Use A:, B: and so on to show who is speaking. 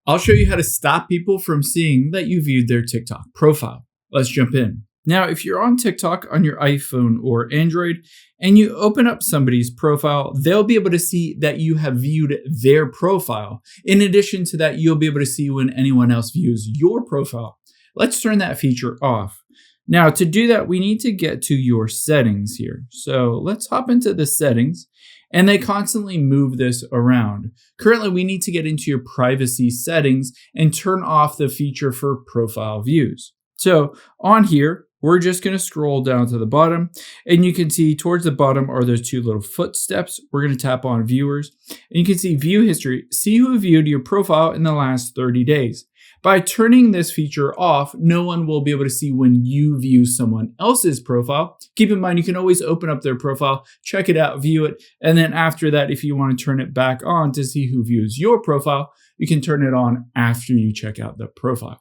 A: I'll show you how to stop people from seeing that you viewed their TikTok profile. Let's jump in. Now, if you're on TikTok on your iPhone or Android and you open up somebody's profile, they'll be able to see that you have viewed their profile. In addition to that, you'll be able to see when anyone else views your profile. Let's turn that feature off. Now, to do that, we need to get to your settings here. So let's hop into the settings, and they constantly move this around. Currently, we need to get into your privacy settings and turn off the feature for profile views. So on here, we're just going to scroll down to the bottom, and you can see towards the bottom are those two little footsteps. We're going to tap on viewers, and you can see view history. See who viewed your profile in the last 30 days. By turning this feature off, no one will be able to see when you view someone else's profile. Keep in mind, you can always open up their profile, check it out, view it, and then after that, if you want to turn it back on to see who views your profile, you can turn it on after you check out the profile.